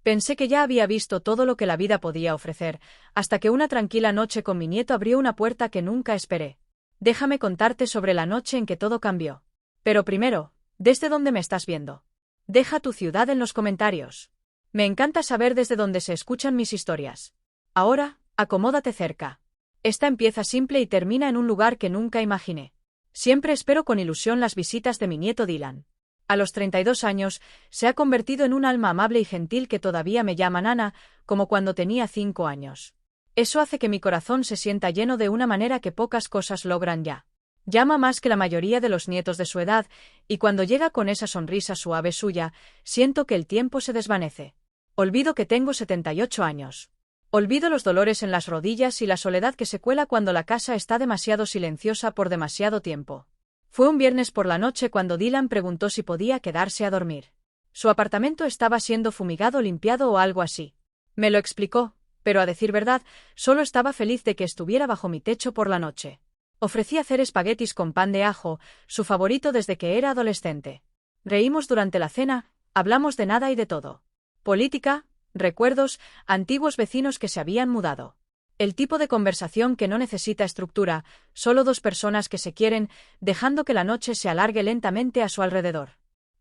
Pensé que ya había visto todo lo que la vida podía ofrecer, hasta que una tranquila noche con mi nieto abrió una puerta que nunca esperé. Déjame contarte sobre la noche en que todo cambió. Pero primero, ¿desde dónde me estás viendo? Deja tu ciudad en los comentarios. Me encanta saber desde dónde se escuchan mis historias. Ahora, acomódate cerca. Esta empieza simple y termina en un lugar que nunca imaginé. Siempre espero con ilusión las visitas de mi nieto Dylan. A los 32 años, se ha convertido en un alma amable y gentil que todavía me llama Nana, como cuando tenía 5 años. Eso hace que mi corazón se sienta lleno de una manera que pocas cosas logran ya. Llama más que la mayoría de los nietos de su edad, y cuando llega con esa sonrisa suave suya, siento que el tiempo se desvanece. Olvido que tengo 78 años. Olvido los dolores en las rodillas y la soledad que se cuela cuando la casa está demasiado silenciosa por demasiado tiempo. Fue un viernes por la noche cuando Dylan preguntó si podía quedarse a dormir. Su apartamento estaba siendo fumigado, limpiado o algo así. Me lo explicó, pero a decir verdad, solo estaba feliz de que estuviera bajo mi techo por la noche. Ofrecí hacer espaguetis con pan de ajo, su favorito desde que era adolescente. Reímos durante la cena, hablamos de nada y de todo. Política, recuerdos, antiguos vecinos que se habían mudado. El tipo de conversación que no necesita estructura, solo dos personas que se quieren, dejando que la noche se alargue lentamente a su alrededor.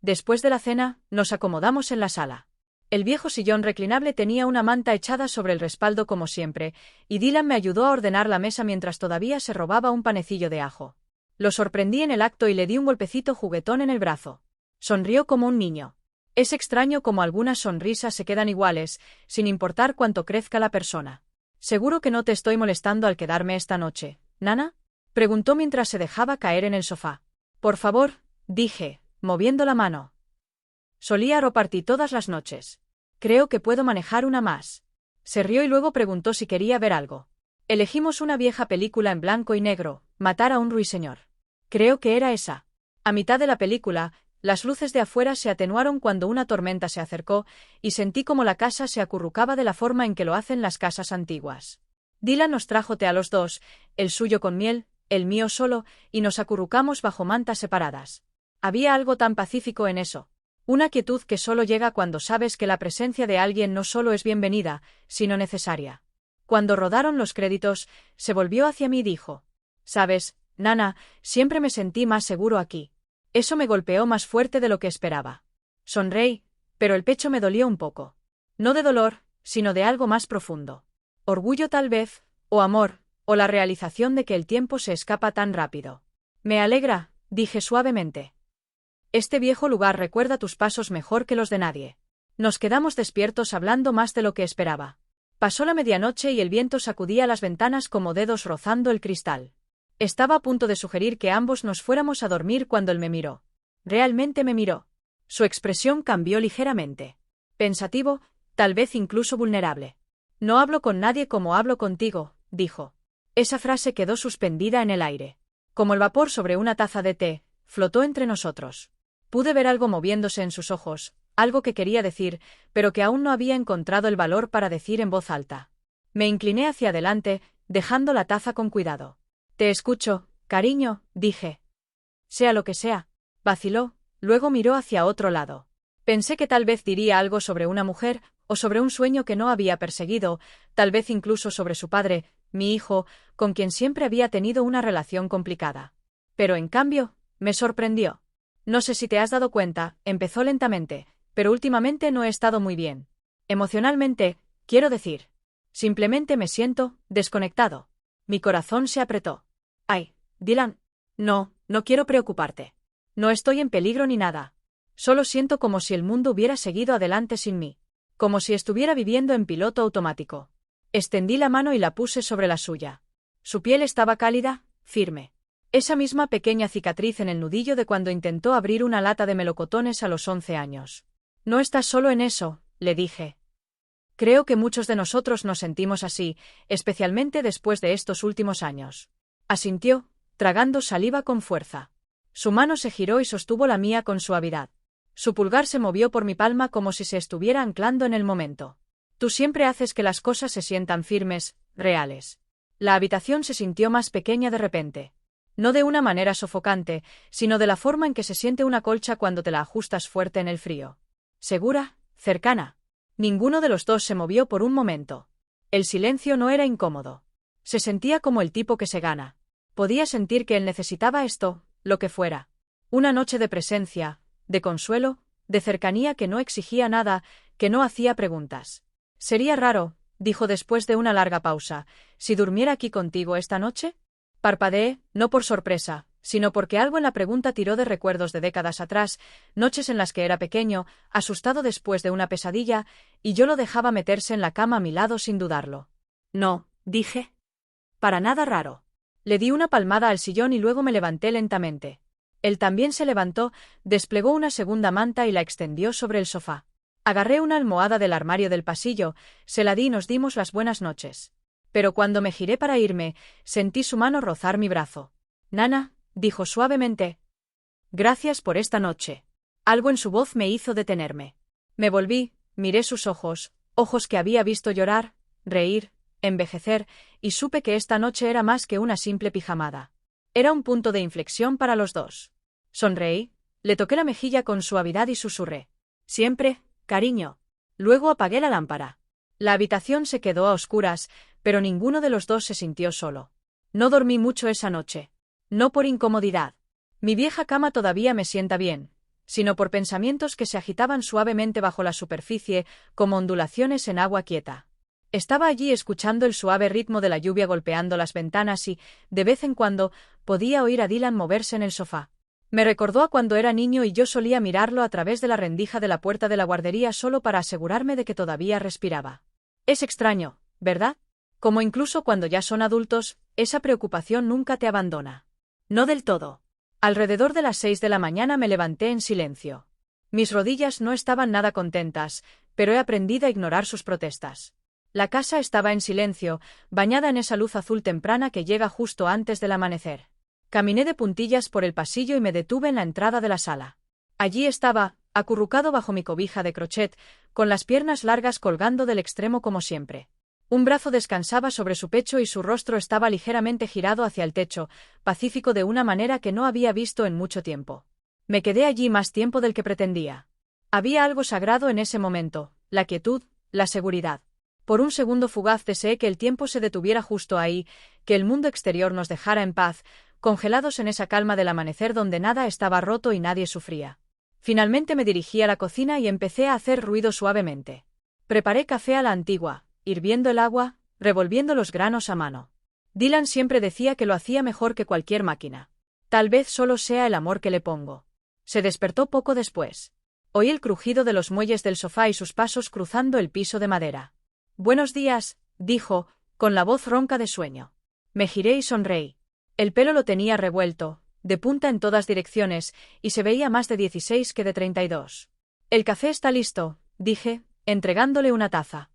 Después de la cena, nos acomodamos en la sala. El viejo sillón reclinable tenía una manta echada sobre el respaldo como siempre, y Dylan me ayudó a ordenar la mesa mientras todavía se robaba un panecillo de ajo. Lo sorprendí en el acto y le di un golpecito juguetón en el brazo. Sonrió como un niño. Es extraño cómo algunas sonrisas se quedan iguales, sin importar cuánto crezca la persona. ¿Seguro que no te estoy molestando al quedarme esta noche, Nana? Preguntó mientras se dejaba caer en el sofá. Por favor, dije, moviendo la mano. Solía roparti todas las noches. Creo que puedo manejar una más. Se rió y luego preguntó si quería ver algo. Elegimos una vieja película en blanco y negro, Matar a un ruiseñor. Creo que era esa. A mitad de la película, las luces de afuera se atenuaron cuando una tormenta se acercó, y sentí como la casa se acurrucaba de la forma en que lo hacen las casas antiguas. Dylan nos trajo té a los dos, el suyo con miel, el mío solo, y nos acurrucamos bajo mantas separadas. Había algo tan pacífico en eso. Una quietud que solo llega cuando sabes que la presencia de alguien no solo es bienvenida, sino necesaria. Cuando rodaron los créditos, se volvió hacia mí y dijo: «Sabes, Nana, siempre me sentí más seguro aquí». Eso me golpeó más fuerte de lo que esperaba. Sonreí, pero el pecho me dolió un poco. No de dolor, sino de algo más profundo. Orgullo tal vez, o amor, o la realización de que el tiempo se escapa tan rápido. Me alegra, dije suavemente. Este viejo lugar recuerda tus pasos mejor que los de nadie. Nos quedamos despiertos hablando más de lo que esperaba. Pasó la medianoche y el viento sacudía las ventanas como dedos rozando el cristal. Estaba a punto de sugerir que ambos nos fuéramos a dormir cuando él me miró. Realmente me miró. Su expresión cambió ligeramente. Pensativo, tal vez incluso vulnerable. No hablo con nadie como hablo contigo, dijo. Esa frase quedó suspendida en el aire. Como el vapor sobre una taza de té, flotó entre nosotros. Pude ver algo moviéndose en sus ojos, algo que quería decir, pero que aún no había encontrado el valor para decir en voz alta. Me incliné hacia adelante, dejando la taza con cuidado. Te escucho, cariño, dije. Sea lo que sea. Vaciló, luego miró hacia otro lado. Pensé que tal vez diría algo sobre una mujer, o sobre un sueño que no había perseguido, tal vez incluso sobre su padre, mi hijo, con quien siempre había tenido una relación complicada. Pero en cambio, me sorprendió. No sé si te has dado cuenta, empezó lentamente, pero últimamente no he estado muy bien. Emocionalmente, quiero decir. Simplemente me siento desconectado. Mi corazón se apretó. Ay, Dylan. No quiero preocuparte. No estoy en peligro ni nada. Solo siento como si el mundo hubiera seguido adelante sin mí. Como si estuviera viviendo en piloto automático. Extendí la mano y la puse sobre la suya. Su piel estaba cálida, firme. Esa misma pequeña cicatriz en el nudillo de cuando intentó abrir una lata de melocotones a los 11 años. No estás solo en eso, le dije. Creo que muchos de nosotros nos sentimos así, especialmente después de estos últimos años. Asintió, tragando saliva con fuerza. Su mano se giró y sostuvo la mía con suavidad. Su pulgar se movió por mi palma como si se estuviera anclando en el momento. Tú siempre haces que las cosas se sientan firmes, reales. La habitación se sintió más pequeña de repente. No de una manera sofocante, sino de la forma en que se siente una colcha cuando te la ajustas fuerte en el frío. Segura, cercana. Ninguno de los dos se movió por un momento. El silencio no era incómodo. Se sentía como el tipo que se gana. Podía sentir que él necesitaba esto, lo que fuera. Una noche de presencia, de consuelo, de cercanía que no exigía nada, que no hacía preguntas. Sería raro, dijo después de una larga pausa, si durmiera aquí contigo esta noche. Parpadeé, no por sorpresa, sino porque algo en la pregunta tiró de recuerdos de décadas atrás, noches en las que era pequeño, asustado después de una pesadilla, y yo lo dejaba meterse en la cama a mi lado sin dudarlo. No, dije. Para nada raro. Le di una palmada al sillón y luego me levanté lentamente. Él también se levantó, desplegó una segunda manta y la extendió sobre el sofá. Agarré una almohada del armario del pasillo, se la di y nos dimos las buenas noches. Pero cuando me giré para irme, sentí su mano rozar mi brazo. Nana, dijo suavemente. Gracias por esta noche. Algo en su voz me hizo detenerme. Me volví, miré sus ojos, ojos que había visto llorar, reír, envejecer, y supe que esta noche era más que una simple pijamada. Era un punto de inflexión para los dos. Sonreí, le toqué la mejilla con suavidad y susurré. Siempre, cariño. Luego apagué la lámpara. La habitación se quedó a oscuras, pero ninguno de los dos se sintió solo. No dormí mucho esa noche. No por incomodidad. Mi vieja cama todavía me sienta bien, sino por pensamientos que se agitaban suavemente bajo la superficie, como ondulaciones en agua quieta. Estaba allí escuchando el suave ritmo de la lluvia golpeando las ventanas y, de vez en cuando, podía oír a Dylan moverse en el sofá. Me recordó a cuando era niño y yo solía mirarlo a través de la rendija de la puerta de la guardería solo para asegurarme de que todavía respiraba. Es extraño, ¿verdad? Como incluso cuando ya son adultos, esa preocupación nunca te abandona. No del todo. Alrededor de las 6 de la mañana me levanté en silencio. Mis rodillas no estaban nada contentas, pero he aprendido a ignorar sus protestas. La casa estaba en silencio, bañada en esa luz azul temprana que llega justo antes del amanecer. Caminé de puntillas por el pasillo y me detuve en la entrada de la sala. Allí estaba, acurrucado bajo mi cobija de crochet, con las piernas largas colgando del extremo como siempre. Un brazo descansaba sobre su pecho y su rostro estaba ligeramente girado hacia el techo, pacífico de una manera que no había visto en mucho tiempo. Me quedé allí más tiempo del que pretendía. Había algo sagrado en ese momento, la quietud, la seguridad. Por un segundo fugaz deseé que el tiempo se detuviera justo ahí, que el mundo exterior nos dejara en paz, congelados en esa calma del amanecer donde nada estaba roto y nadie sufría. Finalmente me dirigí a la cocina y empecé a hacer ruido suavemente. Preparé café a la antigua, hirviendo el agua, revolviendo los granos a mano. Dylan siempre decía que lo hacía mejor que cualquier máquina. Tal vez solo sea el amor que le pongo. Se despertó poco después. Oí el crujido de los muelles del sofá y sus pasos cruzando el piso de madera. Buenos días, dijo, con la voz ronca de sueño. Me giré y sonreí. El pelo lo tenía revuelto, de punta en todas direcciones, y se veía más de 16 que de 32. El café está listo, dije, entregándole una taza.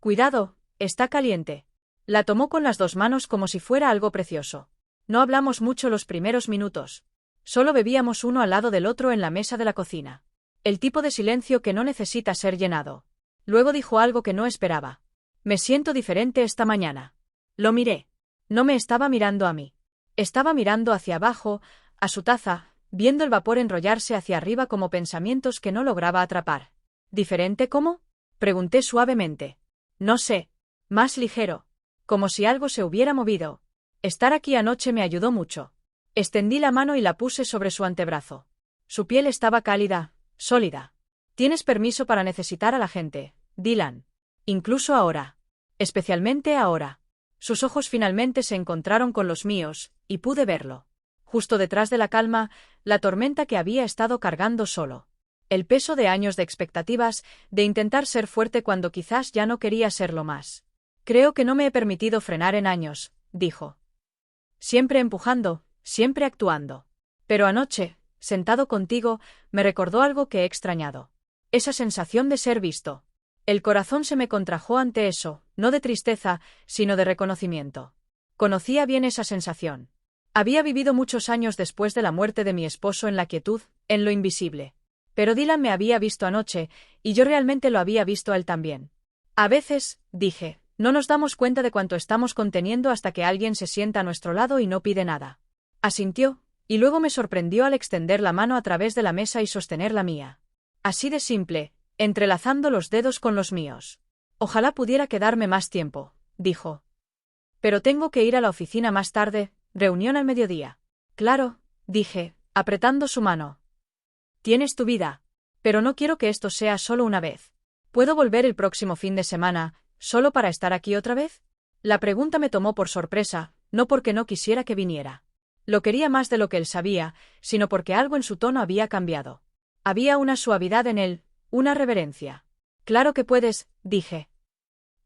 Cuidado, está caliente. La tomó con las dos manos como si fuera algo precioso. No hablamos mucho los primeros minutos. Solo bebíamos uno al lado del otro en la mesa de la cocina. El tipo de silencio que no necesita ser llenado. Luego dijo algo que no esperaba. Me siento diferente esta mañana. Lo miré. No me estaba mirando a mí. Estaba mirando hacia abajo, a su taza, viendo el vapor enrollarse hacia arriba como pensamientos que no lograba atrapar. ¿Diferente cómo? Pregunté suavemente. No sé. Más ligero. Como si algo se hubiera movido. Estar aquí anoche me ayudó mucho. Extendí la mano y la puse sobre su antebrazo. Su piel estaba cálida, sólida. Tienes permiso para necesitar a la gente, Dylan. Incluso ahora. Especialmente ahora. Sus ojos finalmente se encontraron con los míos, y pude verlo. Justo detrás de la calma, la tormenta que había estado cargando solo. El peso de años de expectativas, de intentar ser fuerte cuando quizás ya no quería serlo más. Creo que no me he permitido frenar en años, dijo. Siempre empujando, siempre actuando. Pero anoche, sentado contigo, me recordó algo que he extrañado. Esa sensación de ser visto. El corazón se me contrajo ante eso, no de tristeza, sino de reconocimiento. Conocía bien esa sensación. Había vivido muchos años después de la muerte de mi esposo en la quietud, en lo invisible. Pero Dylan me había visto anoche, y yo realmente lo había visto a él también. A veces, dije, no nos damos cuenta de cuánto estamos conteniendo hasta que alguien se sienta a nuestro lado y no pide nada. Asintió, y luego me sorprendió al extender la mano a través de la mesa y sostener la mía. Así de simple, entrelazando los dedos con los míos. Ojalá pudiera quedarme más tiempo, dijo. Pero tengo que ir a la oficina más tarde, reunión al mediodía. Claro, dije, apretando su mano. Tienes tu vida. Pero no quiero que esto sea solo una vez. ¿Puedo volver el próximo fin de semana, solo para estar aquí otra vez? La pregunta me tomó por sorpresa, no porque no quisiera que viniera. Lo quería más de lo que él sabía, sino porque algo en su tono había cambiado. Había una suavidad en él, una reverencia. Claro que puedes, dije.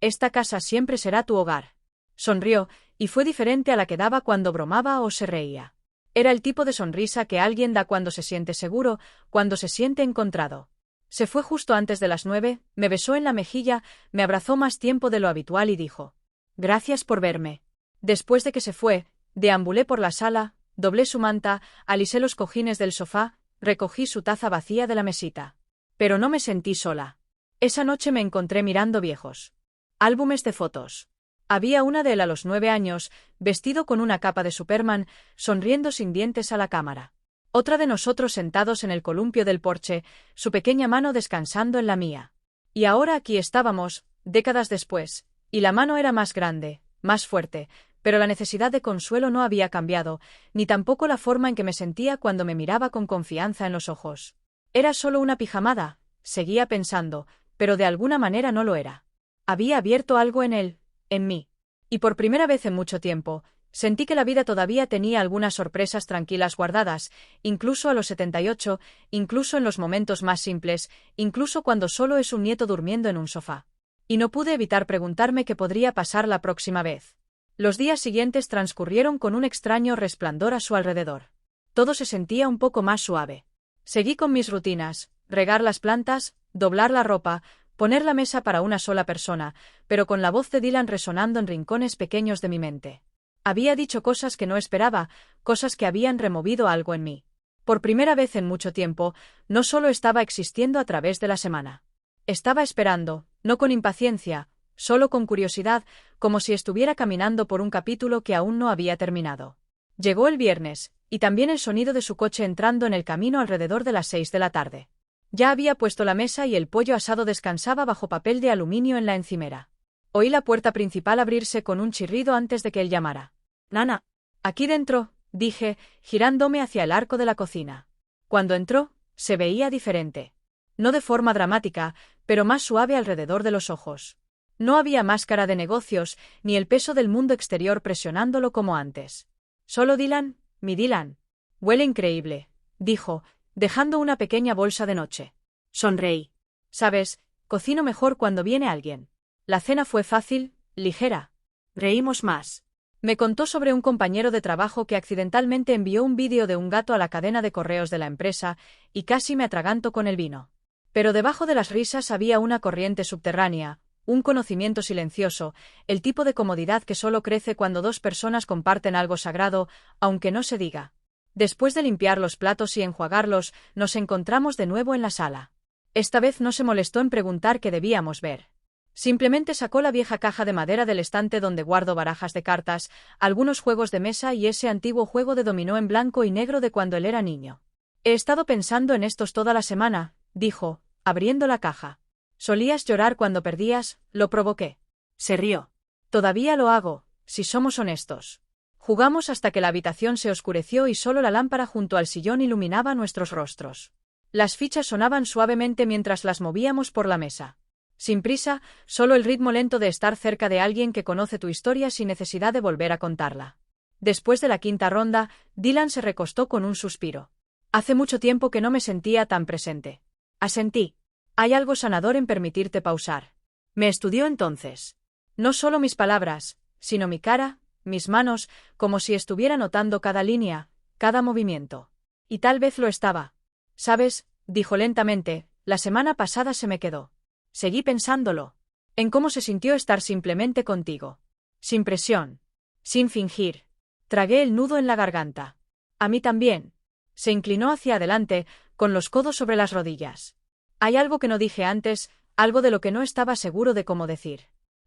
Esta casa siempre será tu hogar. Sonrió, y fue diferente a la que daba cuando bromaba o se reía. Era el tipo de sonrisa que alguien da cuando se siente seguro, cuando se siente encontrado. Se fue justo antes de las 9, me besó en la mejilla, me abrazó más tiempo de lo habitual y dijo: «Gracias por verme». Después de que se fue, deambulé por la sala, doblé su manta, alisé los cojines del sofá, recogí su taza vacía de la mesita. Pero no me sentí sola. Esa noche me encontré mirando viejos álbumes de fotos. Había una de él a los 9 años, vestido con una capa de Superman, sonriendo sin dientes a la cámara. Otra de nosotros sentados en el columpio del porche, su pequeña mano descansando en la mía. Y ahora aquí estábamos, décadas después, y la mano era más grande, más fuerte, pero la necesidad de consuelo no había cambiado, ni tampoco la forma en que me sentía cuando me miraba con confianza en los ojos. Era solo una pijamada, seguía pensando, pero de alguna manera no lo era. Había abierto algo en él, en mí. Y por primera vez en mucho tiempo, sentí que la vida todavía tenía algunas sorpresas tranquilas guardadas, incluso a los 78, incluso en los momentos más simples, incluso cuando solo es un nieto durmiendo en un sofá. Y no pude evitar preguntarme qué podría pasar la próxima vez. Los días siguientes transcurrieron con un extraño resplandor a su alrededor. Todo se sentía un poco más suave. Seguí con mis rutinas, regar las plantas, doblar la ropa, poner la mesa para una sola persona, pero con la voz de Dylan resonando en rincones pequeños de mi mente. Había dicho cosas que no esperaba, cosas que habían removido algo en mí. Por primera vez en mucho tiempo, no solo estaba existiendo a través de la semana. Estaba esperando, no con impaciencia, solo con curiosidad, como si estuviera caminando por un capítulo que aún no había terminado. Llegó el viernes, y también el sonido de su coche entrando en el camino alrededor de las 6 de la tarde. Ya había puesto la mesa y el pollo asado descansaba bajo papel de aluminio en la encimera. Oí la puerta principal abrirse con un chirrido antes de que él llamara. «Nana». «Aquí dentro», dije, girándome hacia el arco de la cocina. Cuando entró, se veía diferente. No de forma dramática, pero más suave alrededor de los ojos. No había máscara de negocios, ni el peso del mundo exterior presionándolo como antes. Solo Dylan, mi Dylan. «Huele increíble», dijo, dejando una pequeña bolsa de noche. Sonreí. «Sabes, cocino mejor cuando viene alguien». La cena fue fácil, ligera. Reímos más. Me contó sobre un compañero de trabajo que accidentalmente envió un vídeo de un gato a la cadena de correos de la empresa, y casi me atraganto con el vino. Pero debajo de las risas había una corriente subterránea, un conocimiento silencioso, el tipo de comodidad que solo crece cuando dos personas comparten algo sagrado, aunque no se diga. Después de limpiar los platos y enjuagarlos, nos encontramos de nuevo en la sala. Esta vez no se molestó en preguntar qué debíamos ver. Simplemente sacó la vieja caja de madera del estante donde guardo barajas de cartas, algunos juegos de mesa y ese antiguo juego de dominó en blanco y negro de cuando él era niño. «He estado pensando en estos toda la semana», dijo, abriendo la caja. «¿Solías llorar cuando perdías?», lo provoqué. Se rió. «Todavía lo hago, si somos honestos». Jugamos hasta que la habitación se oscureció y solo la lámpara junto al sillón iluminaba nuestros rostros. Las fichas sonaban suavemente mientras las movíamos por la mesa. Sin prisa, solo el ritmo lento de estar cerca de alguien que conoce tu historia sin necesidad de volver a contarla. Después de la quinta ronda, Dylan se recostó con un suspiro. «Hace mucho tiempo que no me sentía tan presente». Asentí. «Hay algo sanador en permitirte pausar». Me estudió entonces. No solo mis palabras, sino mi cara, mis manos, como si estuviera notando cada línea, cada movimiento. Y tal vez lo estaba. «¿Sabes?», dijo lentamente, «la semana pasada se me quedó». Seguí pensándolo. En cómo se sintió estar simplemente contigo. Sin presión. Sin fingir. Tragué el nudo en la garganta. «A mí también». Se inclinó hacia adelante, con los codos sobre las rodillas. «Hay algo que no dije antes, algo de lo que no estaba seguro de cómo decir».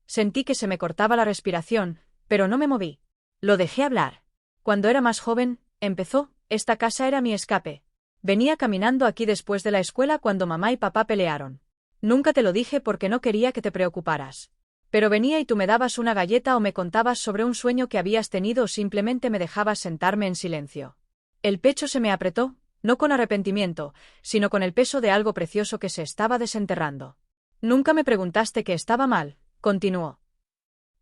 Sentí que se me cortaba la respiración, pero no me moví. Lo dejé hablar. «Cuando era más joven», empezó, «esta casa era mi escape. Venía caminando aquí después de la escuela cuando mamá y papá pelearon. Nunca te lo dije porque no quería que te preocuparas. Pero venía y tú me dabas una galleta o me contabas sobre un sueño que habías tenido o simplemente me dejabas sentarme en silencio. El pecho se me apretó, no con arrepentimiento, sino con el peso de algo precioso que se estaba desenterrando. Nunca me preguntaste que estaba mal, continuó.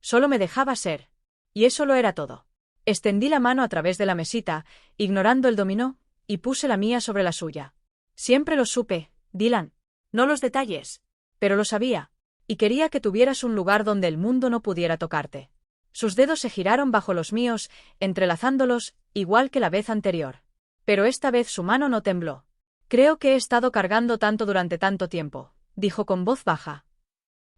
Solo me dejaba ser. Y eso lo era todo. Extendí la mano a través de la mesita, ignorando el dominó, y puse la mía sobre la suya. Siempre lo supe, Dylan. No los detalles. Pero lo sabía. Y quería que tuvieras un lugar donde el mundo no pudiera tocarte. Sus dedos se giraron bajo los míos, entrelazándolos, igual que la vez anterior. Pero esta vez su mano no tembló. Creo que he estado cargando tanto durante tanto tiempo, dijo con voz baja.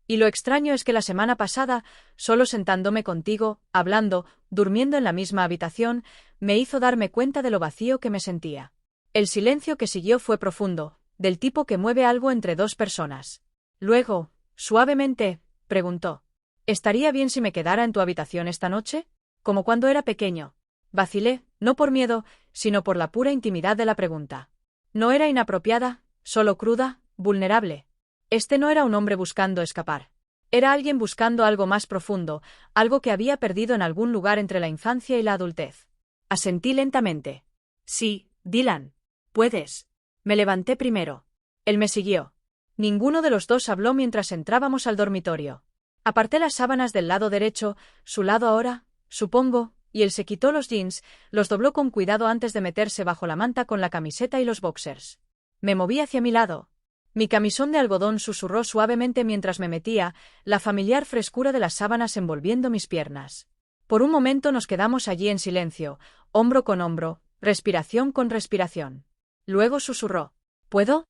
Y lo extraño es que la semana pasada, solo sentándome contigo, hablando, durmiendo en la misma habitación, me hizo darme cuenta de lo vacío que me sentía. El silencio que siguió fue profundo, del tipo que mueve algo entre dos personas. Luego, suavemente, preguntó: ¿estaría bien si me quedara en tu habitación esta noche? Como cuando era pequeño. Vacilé, no por miedo, sino por la pura intimidad de la pregunta. No era inapropiada, solo cruda, vulnerable. Este no era un hombre buscando escapar. Era alguien buscando algo más profundo, algo que había perdido en algún lugar entre la infancia y la adultez. Asentí lentamente. Sí, Dylan. Puedes. Me levanté primero. Él me siguió. Ninguno de los dos habló mientras entrábamos al dormitorio. Aparté las sábanas del lado derecho, su lado ahora, supongo, y él se quitó los jeans, los dobló con cuidado antes de meterse bajo la manta con la camiseta y los boxers. Me moví hacia mi lado. Mi camisón de algodón susurró suavemente mientras me metía, la familiar frescura de las sábanas envolviendo mis piernas. Por un momento nos quedamos allí en silencio, hombro con hombro, respiración con respiración. Luego susurró: ¿puedo?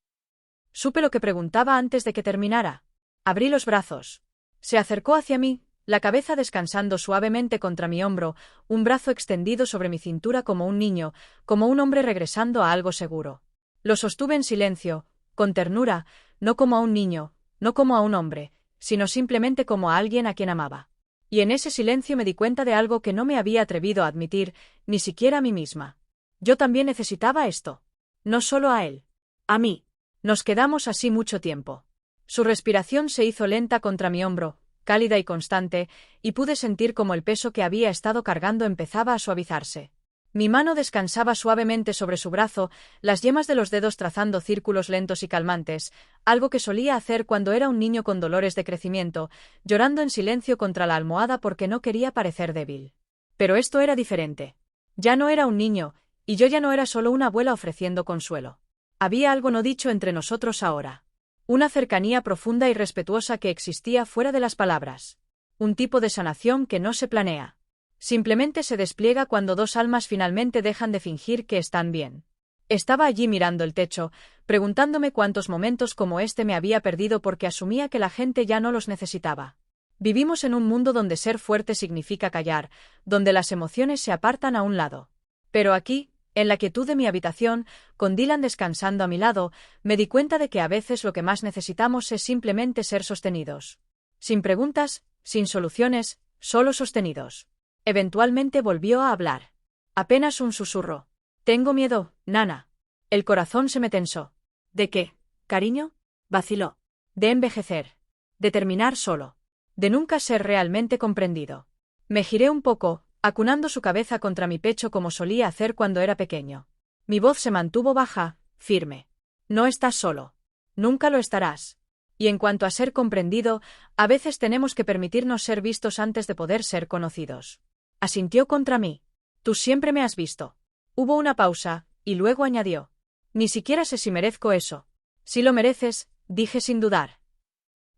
Supe lo que preguntaba antes de que terminara. Abrí los brazos. Se acercó hacia mí, la cabeza descansando suavemente contra mi hombro, un brazo extendido sobre mi cintura como un niño, como un hombre regresando a algo seguro. Lo sostuve en silencio, con ternura, no como a un niño, no como a un hombre, sino simplemente como a alguien a quien amaba. Y en ese silencio me di cuenta de algo que no me había atrevido a admitir, ni siquiera a mí misma. Yo también necesitaba esto. No solo a él. A mí. Nos quedamos así mucho tiempo. Su respiración se hizo lenta contra mi hombro, cálida y constante, y pude sentir cómo el peso que había estado cargando empezaba a suavizarse. Mi mano descansaba suavemente sobre su brazo, las yemas de los dedos trazando círculos lentos y calmantes, algo que solía hacer cuando era un niño con dolores de crecimiento, llorando en silencio contra la almohada porque no quería parecer débil. Pero esto era diferente. Ya no era un niño, y yo ya no era solo una abuela ofreciendo consuelo. Había algo no dicho entre nosotros ahora. Una cercanía profunda y respetuosa que existía fuera de las palabras. Un tipo de sanación que no se planea. Simplemente se despliega cuando dos almas finalmente dejan de fingir que están bien. Estaba allí mirando el techo, preguntándome cuántos momentos como este me había perdido porque asumía que la gente ya no los necesitaba. Vivimos en un mundo donde ser fuerte significa callar, donde las emociones se apartan a un lado. Pero aquí, en la quietud de mi habitación, con Dylan descansando a mi lado, me di cuenta de que a veces lo que más necesitamos es simplemente ser sostenidos. Sin preguntas, sin soluciones, solo sostenidos. Eventualmente volvió a hablar. Apenas un susurro. Tengo miedo, Nana. El corazón se me tensó. ¿De qué, cariño? Vaciló. De envejecer. De terminar solo. De nunca ser realmente comprendido. Me giré un poco, acunando su cabeza contra mi pecho como solía hacer cuando era pequeño. Mi voz se mantuvo baja, firme. No estás solo. Nunca lo estarás. Y en cuanto a ser comprendido, a veces tenemos que permitirnos ser vistos antes de poder ser conocidos. Asintió contra mí. Tú siempre me has visto. Hubo una pausa, y luego añadió: ni siquiera sé si merezco eso. Si lo mereces, dije sin dudar.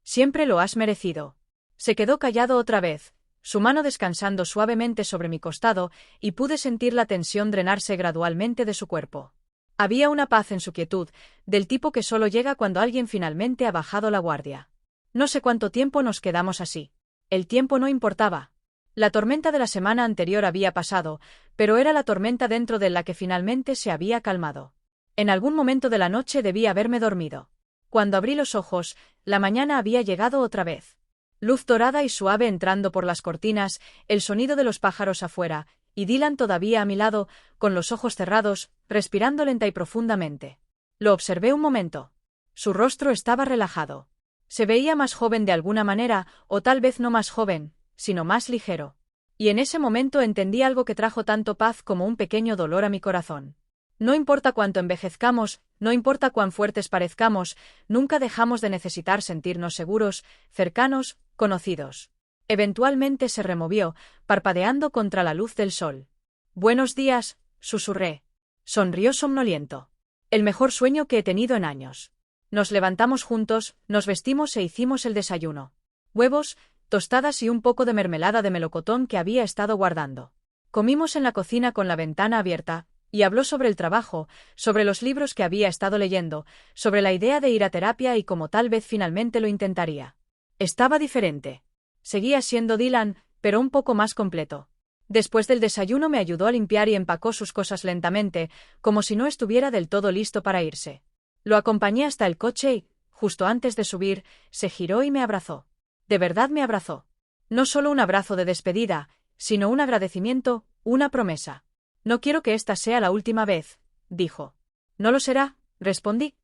Siempre lo has merecido. Se quedó callado otra vez, su mano descansando suavemente sobre mi costado, y pude sentir la tensión drenarse gradualmente de su cuerpo. Había una paz en su quietud, del tipo que solo llega cuando alguien finalmente ha bajado la guardia. No sé cuánto tiempo nos quedamos así. El tiempo no importaba. La tormenta de la semana anterior había pasado, pero era la tormenta dentro de la que finalmente se había calmado. En algún momento de la noche debí haberme dormido. Cuando abrí los ojos, la mañana había llegado otra vez. Luz dorada y suave entrando por las cortinas, el sonido de los pájaros afuera, y Dylan todavía a mi lado, con los ojos cerrados, respirando lenta y profundamente. Lo observé un momento. Su rostro estaba relajado. Se veía más joven de alguna manera, o tal vez no más joven, sino más ligero. Y en ese momento entendí algo que trajo tanto paz como un pequeño dolor a mi corazón. No importa cuánto envejezcamos, no importa cuán fuertes parezcamos, nunca dejamos de necesitar sentirnos seguros, cercanos, conocidos. Eventualmente se removió, parpadeando contra la luz del sol. «Buenos días», susurré. Sonrió somnoliento. «El mejor sueño que he tenido en años». Nos levantamos juntos, nos vestimos e hicimos el desayuno. Huevos, tostadas y un poco de mermelada de melocotón que había estado guardando. Comimos en la cocina con la ventana abierta, y habló sobre el trabajo, sobre los libros que había estado leyendo, sobre la idea de ir a terapia y cómo tal vez finalmente lo intentaría. Estaba diferente. Seguía siendo Dylan, pero un poco más completo. Después del desayuno me ayudó a limpiar y empacó sus cosas lentamente, como si no estuviera del todo listo para irse. Lo acompañé hasta el coche y, justo antes de subir, se giró y me abrazó. De verdad me abrazó. No solo un abrazo de despedida, sino un agradecimiento, una promesa. «No quiero que esta sea la última vez», dijo. «No lo será», respondí.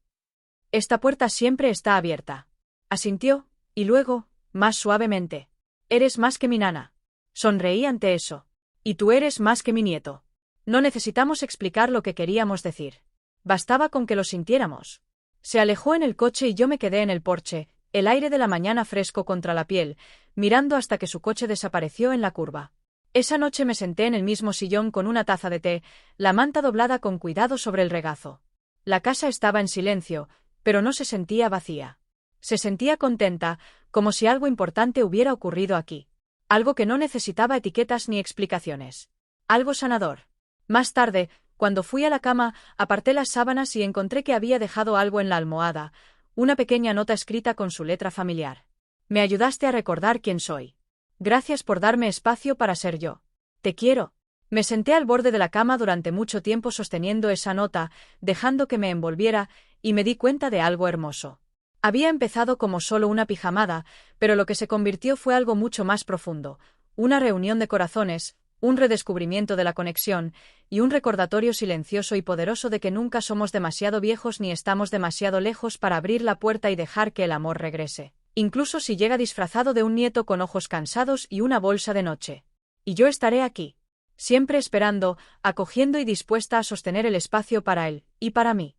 «Esta puerta siempre está abierta». Asintió, y luego, más suavemente. «Eres más que mi nana». Sonreí ante eso. «Y tú eres más que mi nieto». No necesitamos explicar lo que queríamos decir. Bastaba con que lo sintiéramos. Se alejó en el coche y yo me quedé en el porche, el aire de la mañana fresco contra la piel, mirando hasta que su coche desapareció en la curva. Esa noche me senté en el mismo sillón con una taza de té, la manta doblada con cuidado sobre el regazo. La casa estaba en silencio, pero no se sentía vacía. Se sentía contenta, como si algo importante hubiera ocurrido aquí. Algo que no necesitaba etiquetas ni explicaciones. Algo sanador. Más tarde, cuando fui a la cama, aparté las sábanas y encontré que había dejado algo en la almohada, una pequeña nota escrita con su letra familiar. «Me ayudaste a recordar quién soy. Gracias por darme espacio para ser yo. Te quiero». Me senté al borde de la cama durante mucho tiempo sosteniendo esa nota, dejando que me envolviera, y me di cuenta de algo hermoso. Había empezado como solo una pijamada, pero lo que se convirtió fue algo mucho más profundo, una reunión de corazones, un redescubrimiento de la conexión, y un recordatorio silencioso y poderoso de que nunca somos demasiado viejos ni estamos demasiado lejos para abrir la puerta y dejar que el amor regrese. Incluso si llega disfrazado de un nieto con ojos cansados y una bolsa de noche. Y yo estaré aquí. Siempre esperando, acogiendo y dispuesta a sostener el espacio para él, y para mí.